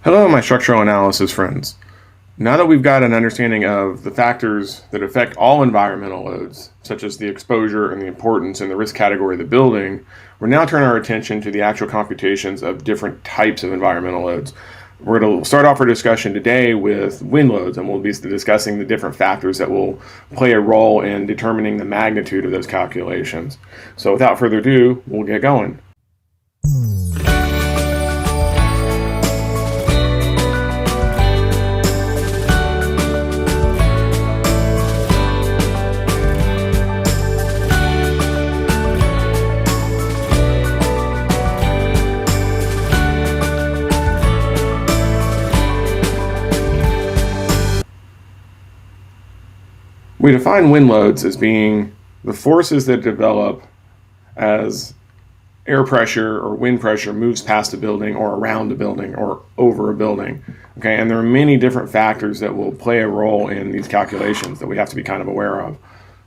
Hello, my structural analysis friends. Now that we've got an understanding of the factors that affect all environmental loads, such as the exposure and the importance and the risk category of the building, we're now turning our attention to the actual computations of different types of environmental loads. We're going to start off our discussion today with wind loads, and we'll be discussing the different factors that will play a role in determining the magnitude of those calculations. So without further ado, we'll get going. We define wind loads as being the forces that develop as air pressure or wind pressure moves past a building or around a building or over a building. Okay, and there are many different factors that will play a role in these calculations that we have to be kind of aware of.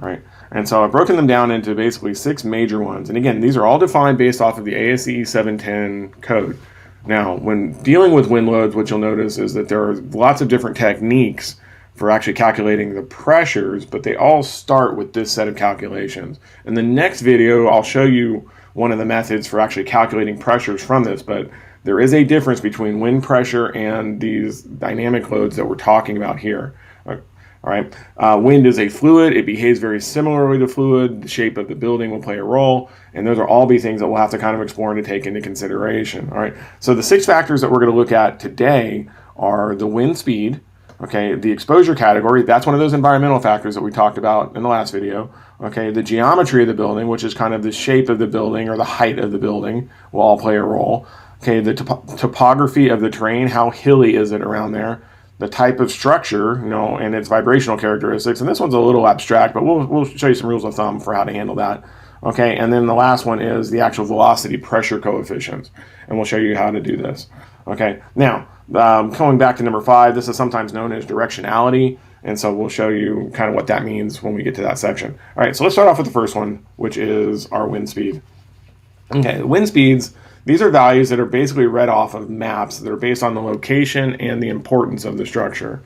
All right, and so I've broken them down into basically 6 major ones. And again, these are all defined based off of the ASCE 710 code. Now, when dealing with wind loads, what you'll notice is that there are lots of different techniques for actually calculating the pressures, but they all start with this set of calculations. In the next video, I'll show you one of the methods for actually calculating pressures from this, but there is a difference between wind pressure and these dynamic loads that we're talking about here. All right, wind is a fluid. It behaves very similarly to fluid. The shape of the building will play a role, and those are all be things that we'll have to kind of explore and to take into consideration. All right, so the 6 factors that we're going to look at today are the wind speed. Okay, the exposure category, that's one of those environmental factors that we talked about in the last video. Okay, the geometry of the building, which is kind of the shape of the building or the height of the building, will all play a role. Okay, the topography of the terrain, how hilly is it around there? The type of structure, and its vibrational characteristics. And this one's a little abstract, but we'll show you some rules of thumb for how to handle that. Okay, and then the last one is the actual velocity pressure coefficients, and we'll show you how to do this. Okay, now, going back to number 5, this is sometimes known as directionality, and so we'll show you kind of what that means when we get to that section. All right, so let's start off with the first one, which is our wind speed. Okay, wind speeds, these are values that are basically read off of maps that are based on the location and the importance of the structure.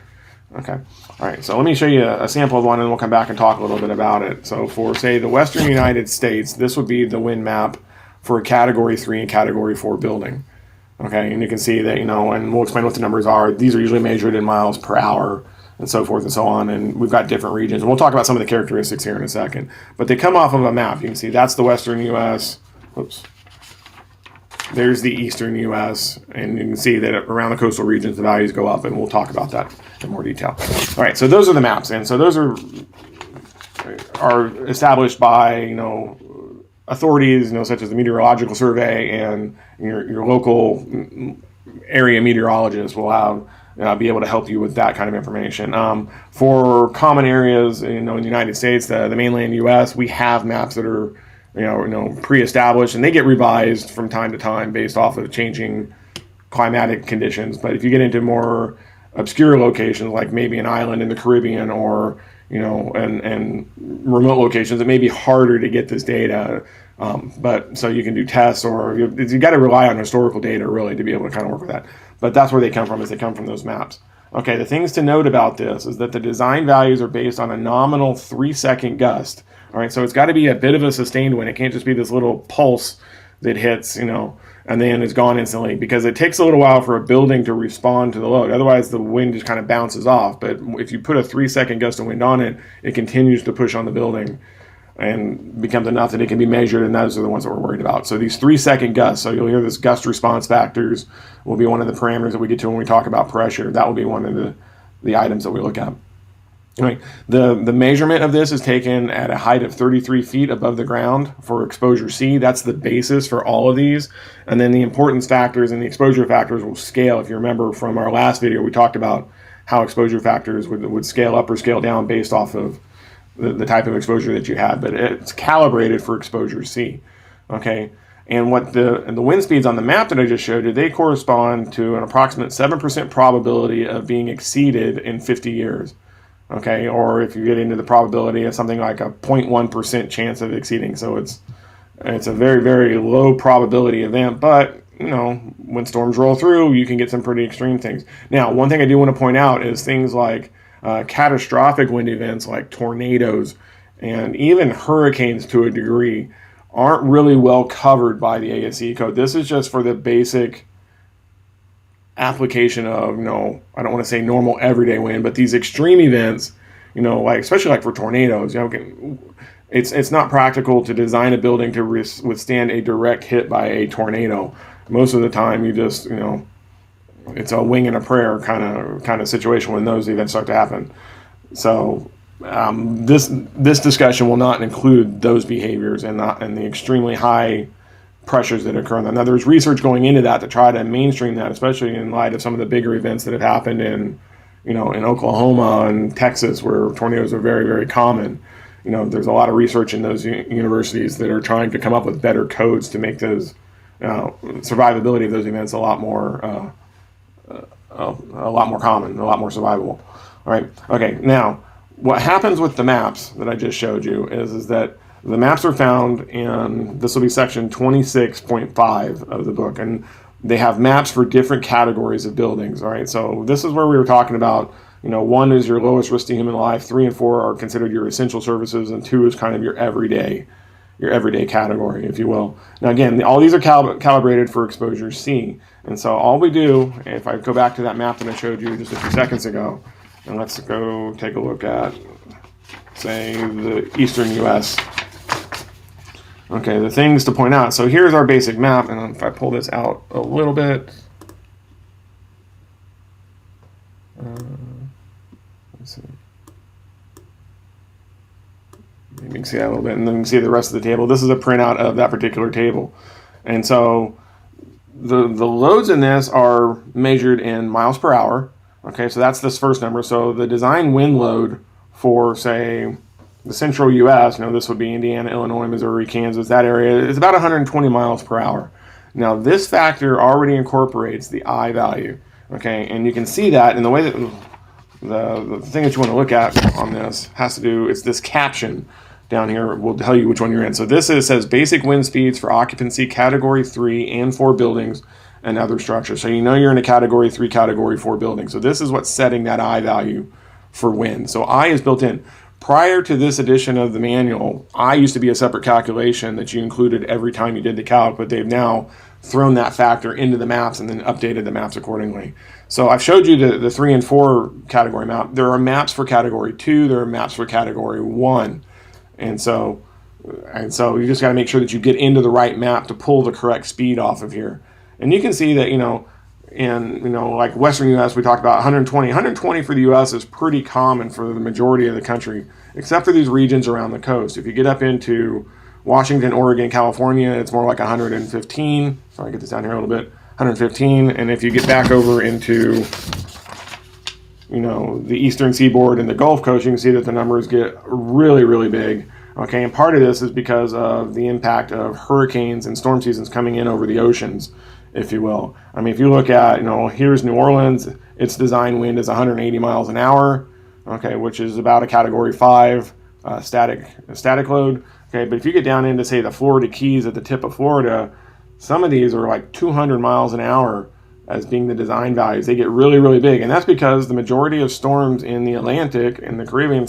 Okay, all right, so let me show you a sample of one, and we'll come back and talk a little bit about it. So for, say, the Western United States, this would be the wind map for a Category 3 and Category 4 building. Okay, and you can see that, and we'll explain what the numbers are. These are usually measured in miles per hour and so forth and so on, and we've got different regions. And we'll talk about some of the characteristics here in a second. But they come off of a map. You can see that's the Western U.S. Oops. There's the Eastern U.S., and you can see that around the coastal regions, the values go up, and we'll talk about that in more detail. All right, so those are the maps, and so those are established by, authorities, such as the Meteorological Survey, and your local area meteorologist will have be able to help you with that kind of information. For common areas, in the United States, the mainland U.S., we have maps that are pre-established, and they get revised from time to time based off of changing climatic conditions. But if you get into more obscure locations, like maybe an island in the Caribbean or and remote locations, it may be harder to get this data. But so you can do tests, or you got to rely on historical data really to be able to kind of work with that. But that's where they come from, is they come from those maps. Okay, the things to note about this is that the design values are based on a nominal 3-second gust. All right, so it's got to be a bit of a sustained wind. It can't just be this little pulse that hits, and then it's gone instantly, because it takes a little while for a building to respond to the load. Otherwise, the wind just kind of bounces off. But if you put a 3-second gust of wind on it, it continues to push on the building and becomes enough that it can be measured, and those are the ones that we're worried about. So these 3-second gusts, so you'll hear this gust response factors will be one of the parameters that we get to when we talk about pressure. That will be one of the items that we look at. Right. The measurement of this is taken at a height of 33 feet above the ground for exposure C. That's the basis for all of these. And then the importance factors and the exposure factors will scale. If you remember from our last video, we talked about how exposure factors would scale up or scale down based off of the type of exposure that you had. But it's calibrated for exposure C. Okay. And what the wind speeds on the map that I just showed you, they correspond to an approximate 7% probability of being exceeded in 50 years. Okay, or if you get into the probability of something like a 0.1% chance of exceeding. So it's a very, very low probability event, but when storms roll through, you can get some pretty extreme things. Now, one thing I do want to point out is things like catastrophic wind events like tornadoes and even hurricanes to a degree aren't really well covered by the ASE code. This is just for the basic application of, I don't want to say normal everyday wind, but these extreme events, like especially like for tornadoes, it's not practical to design a building to withstand a direct hit by a tornado. Most of the time, you just, it's a wing and a prayer kind of situation when those events start to happen. So this discussion will not include those behaviors and the extremely high pressures that occur. Now, there's research going into that to try to mainstream that, especially in light of some of the bigger events that have happened in Oklahoma and Texas, where tornadoes are very, very common. There's a lot of research in those universities that are trying to come up with better codes to make those survivability of those events a lot more common, a lot more survivable. All right. Okay. Now, what happens with the maps that I just showed you is that the maps are found in, this will be section 26.5 of the book, and they have maps for different categories of buildings. All right. So this is where we were talking about. 1 is your lowest risk to human life, 3 and 4 are considered your essential services, and 2 is kind of your everyday category, if you will. Now, again, all these are calibrated for exposure C. And so all we do, if I go back to that map that I showed you just a few seconds ago, and let's go take a look at, say, the eastern U.S. Okay, the things to point out. So here's our basic map, and if I pull this out a little bit, let's see. You can see that a little bit, and then you can see the rest of the table. This is a printout of that particular table. And so the loads in this are measured in miles per hour. Okay, so that's this first number. So the design wind load for, say, the central U.S., this would be Indiana, Illinois, Missouri, Kansas, that area, is about 120 miles per hour. Now, this factor already incorporates the I value. Okay, and you can see that in the way that the thing that you want to look at on this has to do, it's this caption down here will tell you which one you're in. So this says basic wind speeds for occupancy category 3 and 4 buildings and other structures. So you're in a category 3, category 4 building. So this is what's setting that I value for wind. So I is built in. Prior to this edition of the manual, I used to be a separate calculation that you included every time you did the calc, but they've now thrown that factor into the maps and then updated the maps accordingly. So I've showed you the 3 and 4 category map. There are maps for category 2, there are maps for category 1. And so you just got to make sure that you get into the right map to pull the correct speed off of here. And you can see that, in like Western U.S., we talked about 120. 120 for the U.S. is pretty common for the majority of the country, except for these regions around the coast. If you get up into Washington, Oregon, California, it's more like 115. So I get this down here a little bit, 115. And if you get back over into, the eastern seaboard and the Gulf Coast, you can see that the numbers get really, really big. Okay, and part of this is because of the impact of hurricanes and storm seasons coming in over the oceans, if you will. I mean, if you look at, here's New Orleans, its design wind is 180 miles an hour, okay, which is about a category 5 static load. Okay, but if you get down into, say, the Florida Keys at the tip of Florida, some of these are like 200 miles an hour as being the design values. They get really, really big, and that's because the majority of storms in the Atlantic and the Caribbean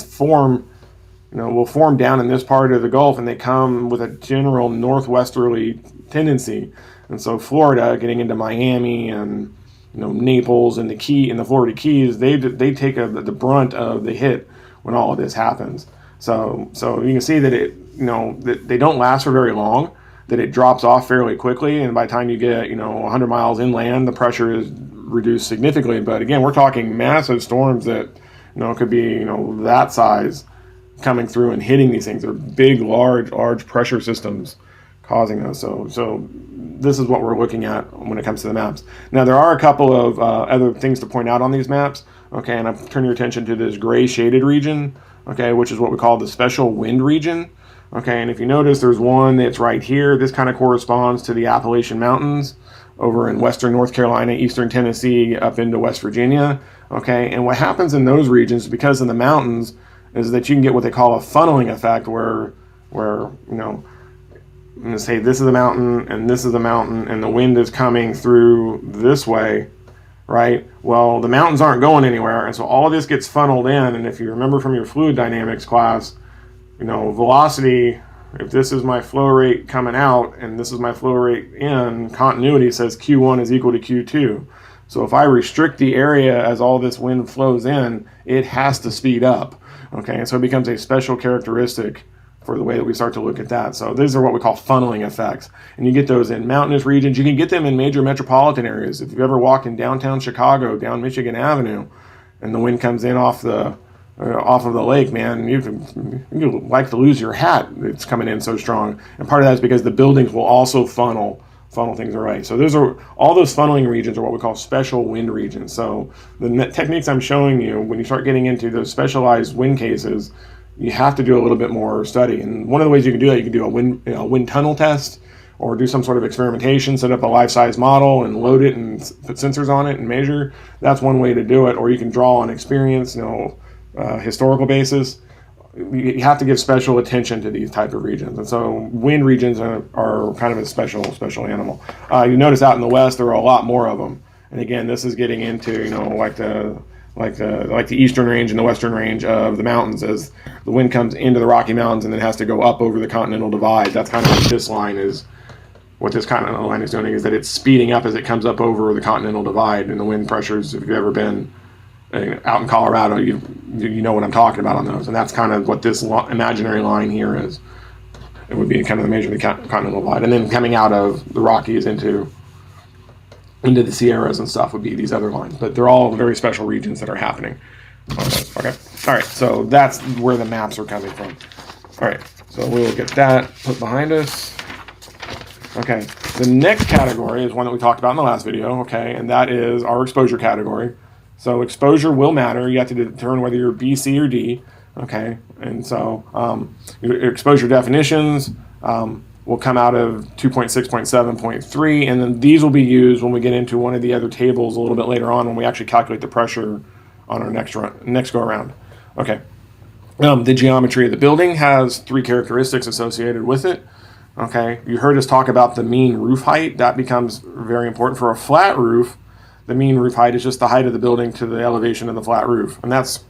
will form down in this part of the Gulf, and they come with a general northwesterly tendency. And so Florida, getting into Miami and Naples and the Florida Keys, they take the brunt of the hit when all of this happens. So you can see that that they don't last for very long, that it drops off fairly quickly, and by the time you get 100 miles inland, the pressure is reduced significantly. But again, we're talking massive storms that could be that size coming through and hitting these things. They're big, large pressure systems causing those. So this is what we're looking at when it comes to the maps. Now, there are a couple of other things to point out on these maps. Okay, and I've turned your attention to this gray shaded region, okay, which is what we call the special wind region. Okay, and if you notice, there's one that's right here. This kind of corresponds to the Appalachian Mountains over in western North Carolina, eastern Tennessee, up into West Virginia. Okay, and what happens in those regions, because of the mountains, is that you can get what they call a funneling effect, where and say this is a mountain and this is a mountain and the wind is coming through this way, right? Well, the mountains aren't going anywhere, and so all of this gets funneled in. And if you remember from your fluid dynamics class, velocity, if this is my flow rate coming out and this is my flow rate in, continuity says Q1 is equal to Q2. So if I restrict the area as all this wind flows in, it has to speed up. Okay, and so it becomes a special characteristic for the way that we start to look at that. So these are what we call funneling effects. And you get those in mountainous regions. You can get them in major metropolitan areas. If you've ever walked in downtown Chicago, down Michigan Avenue, and the wind comes in off of the lake, man, you like to lose your hat. It's coming in so strong. And part of that is because the buildings will also funnel things away. So all those funneling regions are what we call special wind regions. So the techniques I'm showing you, when you start getting into those specialized wind cases, you have to do a little bit more study. And one of the ways you can do that, you can do a wind tunnel test, or do some sort of experimentation, set up a life-size model and load it and put sensors on it and measure. That's one way to do it. Or you can draw on experience, historical basis. You have to give special attention to these type of regions, and so wind regions are kind of a special animal. You notice out in the west there are a lot more of them, and again, this is getting into like the eastern range and the western range of the mountains, as the wind comes into the Rocky Mountains and then has to go up over the Continental Divide. That's kind of what this line is. What this Continental line is doing is that it's speeding up as it comes up over the Continental Divide, and the wind pressures, if you've ever been out in Colorado, you know what I'm talking about on those, and that's kind of what this imaginary line here is. It would be kind of the major continental divide, and then coming out of the Rockies into the Sierras and stuff would be these other lines, but they're all very special regions that are happening. Okay, all right, so that's where the maps are coming from. All right, so we'll get that put behind us. Okay, the next category is one that we talked about in the last video, okay, and that is our exposure category. So exposure will matter. You have to determine whether you're B, C, or D. Okay, and so your exposure definitions will come out of 2.6.7.3, and then these will be used when we get into one of the other tables a little bit later on when we actually calculate the pressure on our next go around. Okay, the geometry of the building has 3 characteristics associated with it. Okay, you heard us talk about the mean roof height. That becomes very important. For a flat roof, the mean roof height is just the height of the building to the elevation of the flat roof, and that's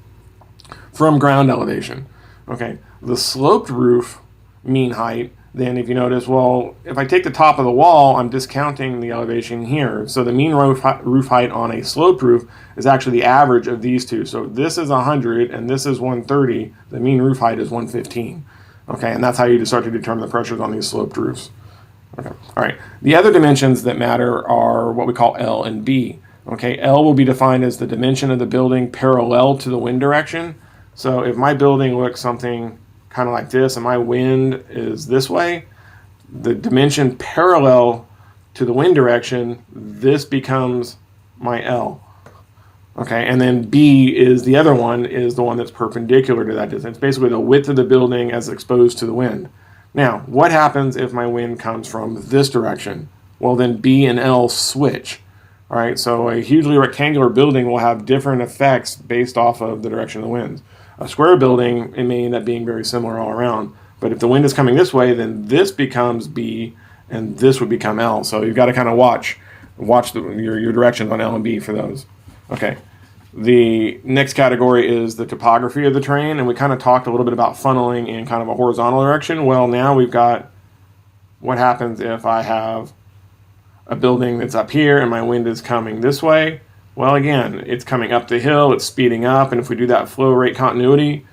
from ground elevation. Okay, the sloped roof mean height, then if you notice, well, if I take the top of the wall, I'm discounting the elevation here. So the mean roof height on a sloped roof is actually the average of these two. So this is 100 and this is 130. The mean roof height is 115. Okay, and that's how you start to determine the pressures on these sloped roofs. Okay, all right. The other dimensions that matter are what we call L and B. Okay, L will be defined as the dimension of the building parallel to the wind direction. So if my building looks something kind of like this and my wind is this way, the dimension parallel to the wind direction, this becomes my L. Okay, and then B is the other one, is the one that's perpendicular to that distance. Basically the width of the building as exposed to the wind. Now, what happens if my wind comes from this direction? Well, then B and L switch. All right, so a hugely rectangular building will have different effects based off of the direction of the winds. A square building, it may end up being very similar all around. But if the wind is coming this way, then this becomes B and this would become L. So you've got to kind of watch your directions on L and B for those. Okay, the next category is the topography of the terrain, and we kind of talked a little bit about funneling in kind of a horizontal direction. Well, now we've got what happens if I have a building that's up here and my wind is coming this way. Well, again, it's coming up the hill, it's speeding up, and if we do that flow rate continuity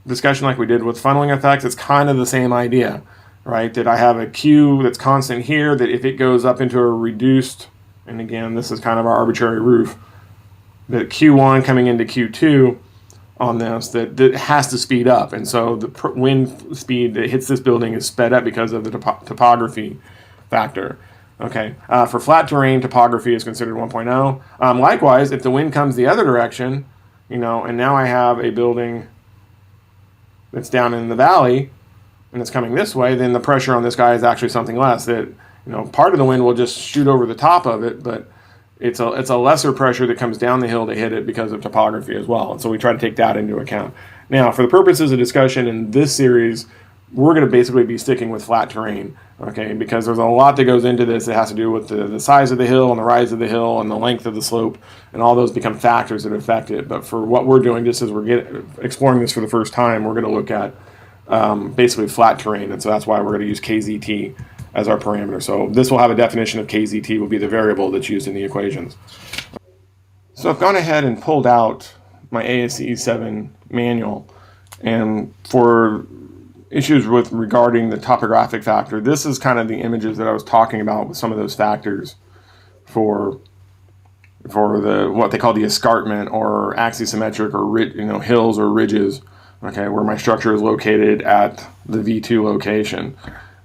discussion like we did with funneling effects, it's kind of the same idea, right? That I have a Q that's constant here, that if it goes up into a reduced, and again, this is kind of our arbitrary roof, that Q1 coming into Q2 on this, that has to speed up, and so the wind speed that hits this building is sped up because of the topography factor. Okay, for flat terrain, topography is considered 1.0. Likewise, if the wind comes the other direction, and now I have a building that's down in the valley and it's coming this way, then the pressure on this guy is actually something less. That, part of the wind will just shoot over the top of it, but it's a lesser pressure that comes down the hill to hit it because of topography as well. And so we try to take that into account. Now, for the purposes of discussion in this series, we're going to basically be sticking with flat terrain, okay, because there's a lot that goes into this. It has to do with the size of the hill and the rise of the hill and the length of the slope, and all those become factors that affect it. But for what we're doing, just as we're exploring this for the first time, we're going to look at basically flat terrain, and so that's why we're going to use KZT as our parameter. So this will have a definition of KZT, will be the variable that's used in the equations. So I've gone ahead and pulled out my ASCE 7 manual, and for issues with regarding the topographic factor, this is kind of the images that I was talking about with some of those factors for the what they call the escarpment or axisymmetric or hills or ridges, okay, where my structure is located at the V2 location.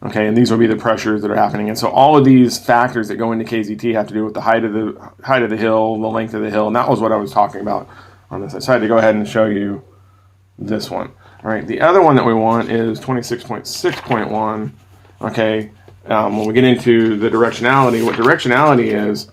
Okay, and these will be the pressures that are happening. And so all of these factors that go into KZT have to do with the height of the hill, the length of the hill, and that was what I was talking about on this. I decided to go ahead and show you this one. All right, the other one that we want is 26.6.1. Okay, when we get into the directionality, what directionality is,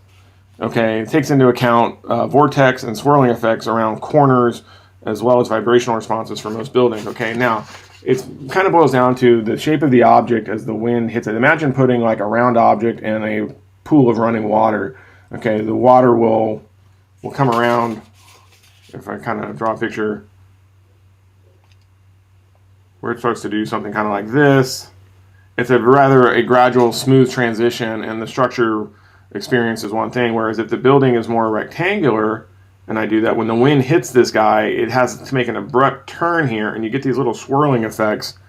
okay, it takes into account vortex and swirling effects around corners, as well as vibrational responses for most buildings. Okay, now it kind of boils down to the shape of the object as the wind hits it. Imagine putting like a round object in a pool of running water. Okay, the water will come around. If I kind of draw a picture where it starts to do something kind of like this, it's rather a gradual, smooth transition, and the structure experience is one thing. Whereas if the building is more rectangular, and I do that, when the wind hits this guy, it has to make an abrupt turn here, and you get these little swirling effects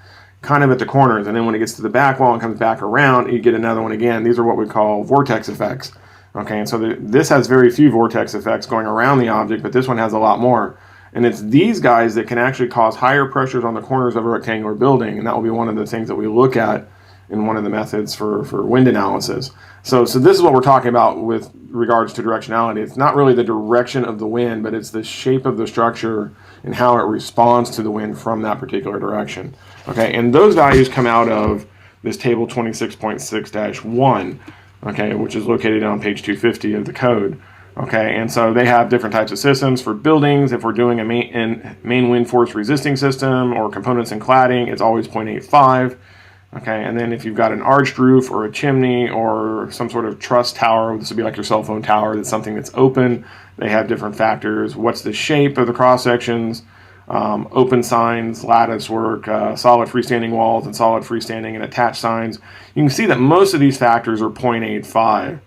kind of at the corners. And then when it gets to the back wall and comes back around, you get another one again. These are what we call vortex effects. Okay, and so this has very few vortex effects going around the object, but this one has a lot more. And it's these guys that can actually cause higher pressures on the corners of a rectangular building, and that will be one of the things that we look at in one of the methods for wind analysis. So this is what we're talking about with regards to directionality. It's not really the direction of the wind, but it's the shape of the structure and how it responds to the wind from that particular direction. Okay, and those values come out of this table 26.6-1, okay, which is located on page 250 of the code. Okay, and so they have different types of systems for buildings. If we're doing a main wind force resisting system or components and cladding, it's always 0.85. Okay, and then if you've got an arched roof or a chimney or some sort of truss tower, this would be like your cell phone tower, that's something that's open. They have different factors. What's the shape of the cross sections? Open signs, lattice work, solid freestanding walls, and solid freestanding and attached signs. You can see that most of these factors are 0.85.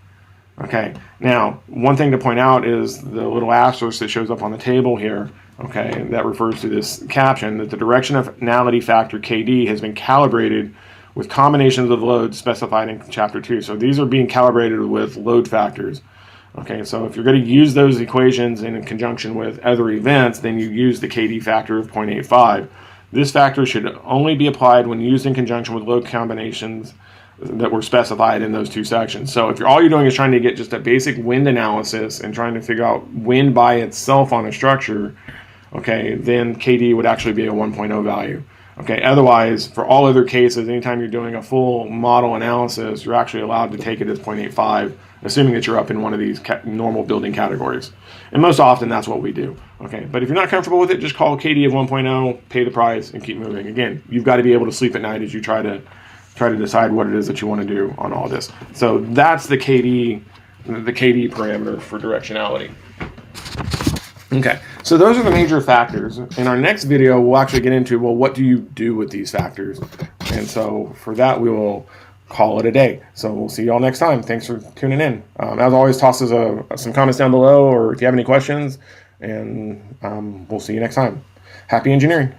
Okay, now one thing to point out is the little asterisk that shows up on the table here. Okay, that refers to this caption that the directionality factor KD has been calibrated with combinations of loads specified in chapter 2. So these are being calibrated with load factors. Okay, so if you're going to use those equations in conjunction with other events, then you use the KD factor of 0.85. This factor should only be applied when used in conjunction with load combinations that were specified in those two sections. So if all you're doing is trying to get just a basic wind analysis and trying to figure out wind by itself on a structure, okay, then KD would actually be a 1.0 value. Okay, otherwise, for all other cases, anytime you're doing a full model analysis, you're actually allowed to take it as 0.85, assuming that you're up in one of these normal building categories. And most often, that's what we do. Okay, but if you're not comfortable with it, just call KD of 1.0, pay the price, and keep moving. Again, you've got to be able to sleep at night as you try to decide what it is that you want to do on all this. So that's the KD parameter for directionality. Okay, so those are the major factors. In our next video, we'll actually get into, well, what do you do with these factors? And so for that, we will call it a day. So we'll see you all next time. Thanks for tuning in. As always, toss us some comments down below, or if you have any questions, and we'll see you next time. Happy engineering.